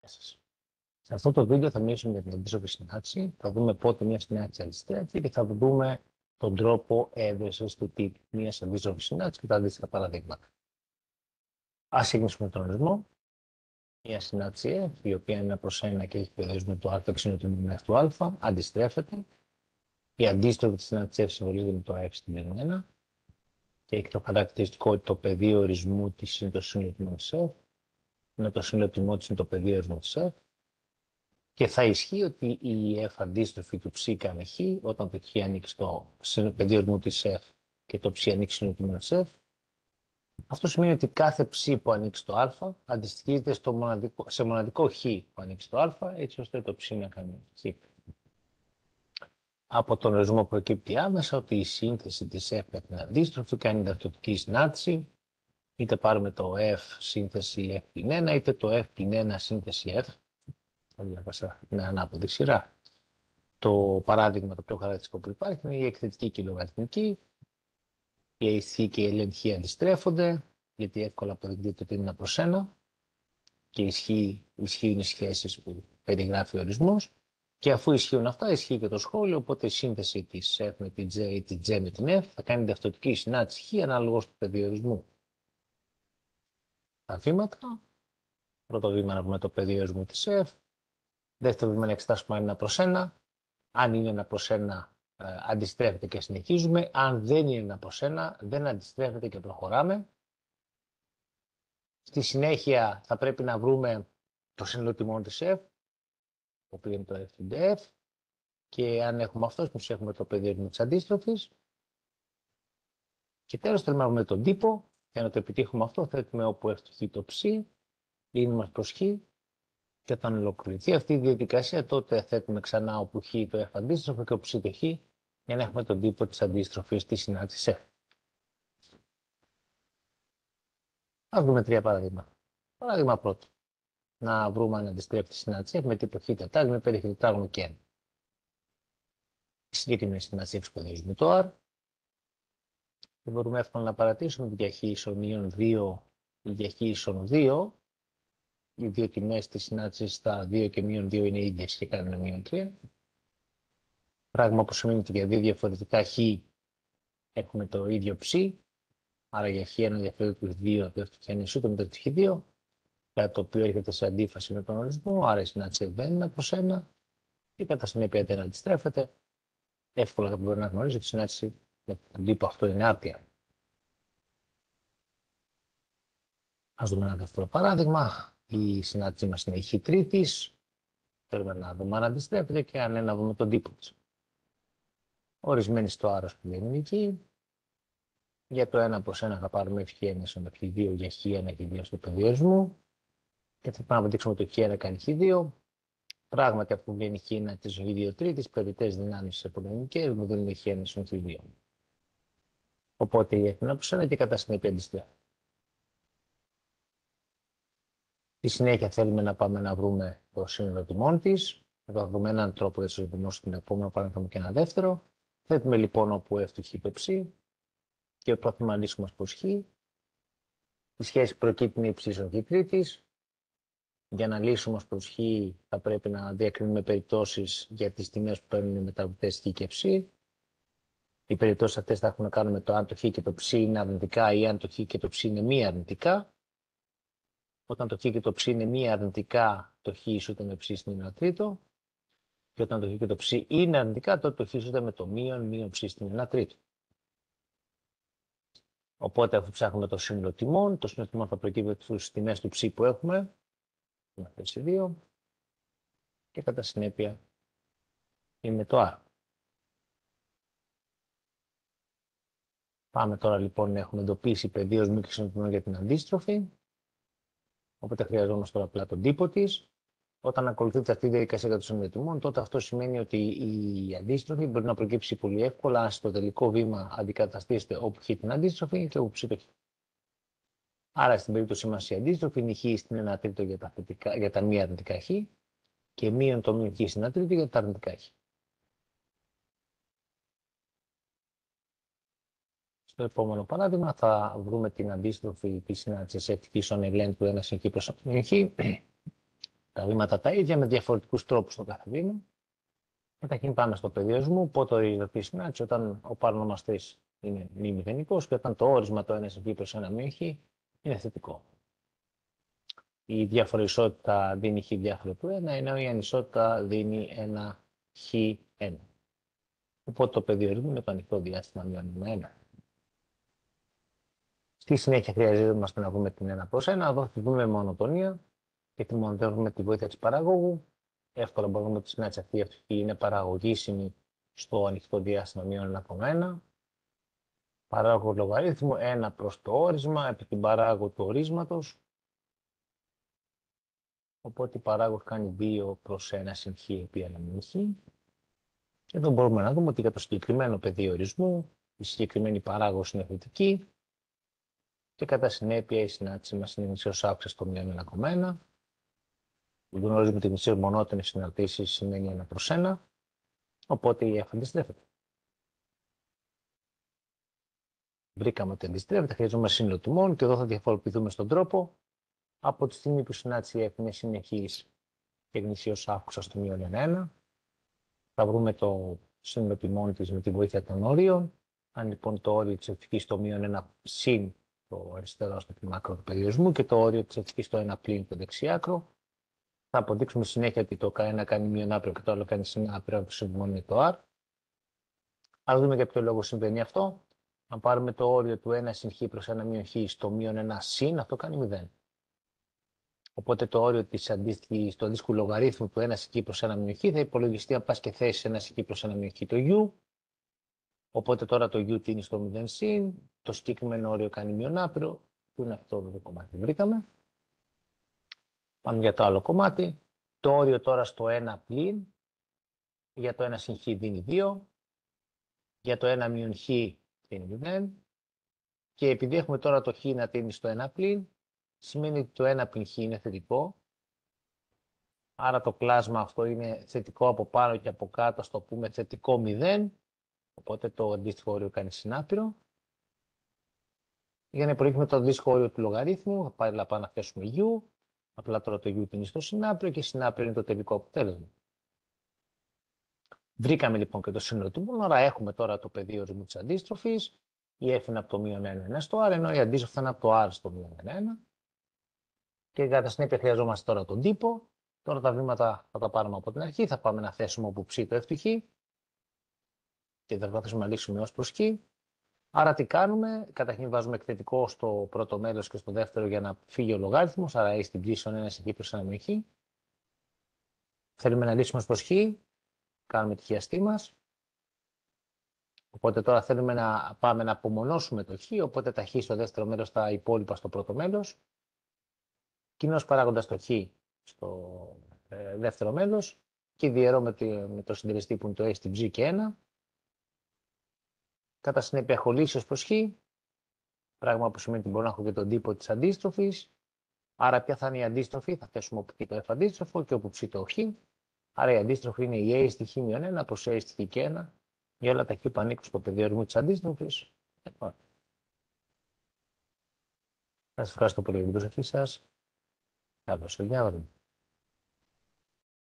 σας. Σε αυτό το βίντεο θα μιλήσουμε για την αντίστροφη συνάντηση, θα δούμε πότε μια συνάντηση αντιστρέφει και θα δούμε τον τρόπο έβρεσης του τύπου μιας αντίστροφης συνάντησης και τα αντίστοιχα παραδείγματα. Ας ξεκινήσουμε με τον ορισμό. Μια συνάντηση F, η οποία είναι 1/1 και έχει περιορισμό του α ξενοτιμίου μέχρι του α, αντιστρέφεται. Η αντίστροφη της συνάντησης F συμβολίζεται με το F στην 1 και έχει το χαρακτηριστικό ότι το πεδίο ορισμού της είναι το σύνολο τιμών της F, με το σύνολο τιμών της είναι το πεδίο ορισμού της F. Και θα ισχύει ότι η F αντίστροφη του ψ κάνει χ, όταν το χ ανοίξει το πεδίο ορισμού της F και το ψ ανοίξει σύνολο τιμών της F. Αυτό σημαίνει ότι κάθε ψ που ανοίξει το α αντιστοιχίζεται σε μοναδικό χ που ανοίξει το α, έτσι ώστε το ψ να κάνει χ. Από τον ορισμό προκύπτει άμεσα ότι η σύνθεση της F με την αντίστροφη κάνει ταυτοτική συνάντηση, είτε πάρουμε το F σύνθεση F πλην 1, είτε το F πλην 1 σύνθεση F. Θα διαβάσα την ανάποδη σειρά. Το παράδειγμα το πιο χαρακτηριστικό που υπάρχει είναι η εκθετική και η λογαριθμική. Η αισθή και η ελεγχή αντιστρέφονται, γιατί εύκολα αποδεικνύεται ότι είναι 1/1 και ισχύουν οι σχέσεις που περιγράφει ο ορισμός. Και αφού ισχύουν αυτά, ισχύει και το σχόλιο, οπότε η σύνθεση της F με την J ή την J με την F θα κάνει ταυτοτική συνάντηση Χ ανάλογος του πεδίου. Τα βήματα. Πρώτο βήμα να βρούμε το πεδίο ορισμού της F. Δεύτερο βήμα να εξετάσουμε αν είναι 1/1. Αν είναι 1/1, αντιστρέφεται και συνεχίζουμε. Αν δεν είναι 1/1, δεν αντιστρέφεται και προχωράμε. Στη συνέχεια θα πρέπει να βρούμε το σύνολο τιμών της F, το οποίο είναι το F του DF, και αν έχουμε αυτό, πως έχουμε το πεδίο ορισμού της αντίστροφης. Και τέλος θέλουμε να βρούμε τον τύπο. Για να το επιτύχουμε αυτό, θέτουμε όπου F του χ το ψ, λύνουμε προς χ, και όταν ολοκληρωθεί αυτή η διαδικασία, τότε θέτουμε ξανά όπου χ το F αντίστροφο και όπου ψ το χ, για να έχουμε τον τύπο της αντίστροφης της συνάντησης F. Ας δούμε 3 παραδείγματα. Παράδειγμα πρώτο. Να βρούμε αν αντιστρέφει τη συνάντηση F με τύπο χ τετράγωνο με περιοχή τετράγωνο και 1. Η συγκεκριμένη συνάντηση F σπουδάζουμε το R. Και μπορούμε εύκολα να παρατηρήσουμε ότι για χ ίσον 2 ή για χ ίσον 2, οι δύο τιμές της συνάντησης στα 2 και -2 είναι ίδιες και κάνουν -3. Πράγμα που σημαίνει ότι για δύο διαφορετικά χ έχουμε το ίδιο ψ. Άρα για χ1 διαφέρει τους 2, το χ είναι ισότιμο με το χ2, κάτι το οποίο έρχεται σε αντίφαση με τον ορισμό, άρα η συνάντηση δεν είναι 1/1 και κατά συνέπεια δεν αντιστρέφεται. Εύκολα θα μπορεί να γνωρίζει ότι η συνάντηση με τον τύπο αυτό είναι άρτια. Ας δούμε ένα δεύτερο παράδειγμα. Η συνάντησή μας είναι η χ τρίτης. Θέλουμε να δούμε αν αντιστρέφεται και αν να δούμε τον τύπο της. Ορισμένη στο άρρος που είναι εκεί. Για το 1/1 θα πάρουμε χ1 στον χ2 για χ1 και 2 στο πεδίο ορισμού. Και θα πάμε να δείξουμε ότι το χ1 κάνει χ2. Πράγματι, αφού βγαίνει χ1 της χ2 τρίτης, περιττές δυνάμεις επωνομικές μου δίνουμε χ1 στον χ2. Οπότε η F είναι 1/1 και κατά συνέπεια αντιστρέφεται. Στη συνέχεια θέλουμε να πάμε να βρούμε το σύνολο τιμών της. Θα δούμε έναν τρόπο για το σύνολο στην επόμενο παράδειγμα και ένα δεύτερο. Θέτουμε λοιπόν όπου F του χ το ψ και προσπαθούμε να λύσουμε προς χ. Η σχέση προκύπτει η ψ χ τρίτης. Για να λύσουμε ως προς χ θα πρέπει να διακρίνουμε περιπτώσεις για τις τιμές που παίρνουν οι μεταβλητές χ και ψ. Οι περιπτώσεις αυτές θα έχουν να κάνουν με το αν το χ και το ψ είναι αρνητικά ή αν το χ και το ψ είναι μη αρνητικά. Όταν το χ και το ψ είναι μη αρνητικά, το χ ισούται με ψ στην 1 τρίτο. Και όταν το χ και το ψ είναι αρνητικά, τότε το χ ισούται με το μείον ψ στην 1 τρίτο. Οπότε αφού ψάχνουμε το σύνολο τιμών, το σύνολο τιμών θα προκύπτει από τις τιμές του ψ που έχουμε. Με αυτές οι δύο. Και κατά συνέπεια είναι το R. Πάμε τώρα λοιπόν να έχουμε εντοπίσει πεδίο ορισμού και σύνολο τιμών για την αντίστροφη. Οπότε χρειαζόμαστε τώρα απλά τον τύπο της. Όταν ακολουθείται αυτή η διαδικασία για το σύνολο τιμών, τότε αυτό σημαίνει ότι η αντίστροφη μπορεί να προκύψει πολύ εύκολα αν στο τελικό βήμα αντικαταστήσετε όπου έχει την αντίστροφη και όπου ψ. Άρα στην περίπτωσή μας η αντίστροφη είναι η χ στην 1 τρίτο για τα μη αρνητικά χ και μείον το μείον χ στην 1 τρίτο για τα αρνητικά χ. Στο επόμενο παράδειγμα θα βρούμε την αντίστροφη της συνάντησης F ίσον ln του 1 συν χ προς χ. Τα βήματα τα ίδια με διαφορετικούς τρόπους στο κάθε βήμα. Καταρχήν πάμε στο πεδίο ορισμού, πότε ορίζεται η συνάντηση, όταν ο παρονομαστής είναι μη μηδενικός και όταν το όρισμα το 1 χ προς 1 μείον χ είναι θετικό. Η διάφορη ισότητα δίνει χ διάφορο του 1, ενώ η ανισότητα δίνει ένα χ1. Οπότε το πεδίο ορισμού είναι το ανοιχτό διάστημα μείον 1. Στη συνέχεια χρειαζόμαστε να δούμε την 1 προς 1, εδώ θα δούμε μονοτονία και τη μονοτονία με τη βοήθεια της παραγωγού. Εύκολα μπορούμε ότι η συνάντηση αυτή είναι παραγωγήσιμη στο ανοιχτό διάστημα μείον 1,1. Παράγω λογαριθμού 1 προς το όρισμα επί την παράγω του ορίσματος. Οπότε η παράγωγος κάνει 2 προς 1 συν χ επί 1 μείον χ. Εδώ μπορούμε να δούμε ότι για το συγκεκριμένο πεδίο ορισμού η συγκεκριμένη παράγωγος είναι θετική και κατά συνέπεια η συνάντηση μας είναι μισός άξιος στο μείον 1,1. Γνωρίζουμε ότι η μισή μονότονη συναρτήση σημαίνει 1 προς 1, οπότε η F αντιστρέφεται. Βρήκαμε ότι αντιστρέφεται, χρειαζόμαστε σύνολο τιμών και εδώ θα διαφοροποιηθούμε στον τρόπο. Από τη στιγμή που η συνάντηση F είναι συνεχής και γνησίως αύξουσα στο μείον 1,1, θα βρούμε το σύνολο τιμών της με τη βοήθεια των όριων. Αν λοιπόν το όριο της ευτυχής στο μείον 1 συν το αριστερό στο άκρο του περιορισμού και το όριο της ευτυχής στο 1 πλήν το δεξιάκρο, θα αποδείξουμε συνέχεια ότι το ένα κάνει μείον άπειρο και το άλλο κάνει συν άπειρο, που συμβαίνει το R. Αν δούμε για ποιο λόγο συμβαίνει αυτό, αν πάρουμε το όριο του 1 συν χ προς 1 μείον χ στο μείον 1 συν, αυτό κάνει 0. Οπότε το όριο της αντίστοιχης, του αντίστοιχου λογαρίθμου του 1 συν χ προς 1 μείον χ θα υπολογιστεί αν πας και θέσεις 1 συν χ προς 1 μείον χ το u. Οπότε τώρα το u τίνει στο 0 συν, το συγκεκριμένο όριο κάνει μείον άπειρο, που είναι αυτό το κομμάτι που βρήκαμε. Πάμε για το άλλο κομμάτι. Το όριο τώρα στο 1 πλήν, για το 1 συν χ δίνει 2, για το 1 μείον χ δίνει 0 και επειδή έχουμε τώρα το χ να τίνει στο 1 πλήν, σημαίνει ότι το 1 πλήν χ είναι θετικό, άρα το κλάσμα αυτό είναι θετικό από πάνω και από κάτω, στο πούμε θετικό 0, οπότε το αντίστοιχο όριο κάνει συνάπειρο. Για να υπολογίσουμε το αντίστοιχο όριο του λογαρίθμου, θα πάει να θέσουμε u. Απλά τώρα το u είναι στο συνάπειρο και συνάπειρο είναι το τελικό αποτέλεσμα. Βρήκαμε λοιπόν και το σύνολο του μόνου, άρα έχουμε τώρα το πεδίο ορισμού της αντίστροφης. Η f είναι από το μείον 1 στο r, ενώ η αντίστροφη είναι από το r στο μείον 1. Και κατά συνέπεια χρειαζόμαστε τώρα τον τύπο. Τώρα τα βήματα θα τα πάρουμε από την αρχή. Θα πάμε να θέσουμε όπου ψ το f του χ και θα προσπαθήσουμε να λύσουμε ως προς χ. Άρα τι κάνουμε, καταρχήν βάζουμε εκθετικό στο πρώτο μέλος και στο δεύτερο για να φύγει ο λογάριθμος, άρα έχει την πλήσεων 1 συν χ προς 1 μείον χ. Θέλουμε να λύσουμε ως προς χ, κάνουμε τη χιαστή μας. Οπότε τώρα θέλουμε να πάμε να απομονώσουμε το χ, οπότε τα χ στο δεύτερο μέλος, τα υπόλοιπα στο πρώτο μέλος. Κοινώς παράγοντας το χ στο δεύτερο μέλος και διαιρώ με το συντελεστή που είναι το a στην ψ και 1. Κατά συνέπεια έχω λύσει ως προς χ, πράγμα που σημαίνει ότι μπορώ να έχω και τον τύπο της αντίστροφης. Άρα ποια θα είναι η αντίστροφη, θα θέσουμε όπου το f αντίστροφο και όπου ψ το χ. Άρα η αντίστροφη είναι η a στη χ μείον 1 προς a στη χ και 1 για όλα τα χ που ανήκουν στο πεδίο ορισμού της αντίστροφης. Σας ευχαριστώ πολύ για την προσοχή σας. Καλώς ήρθατε.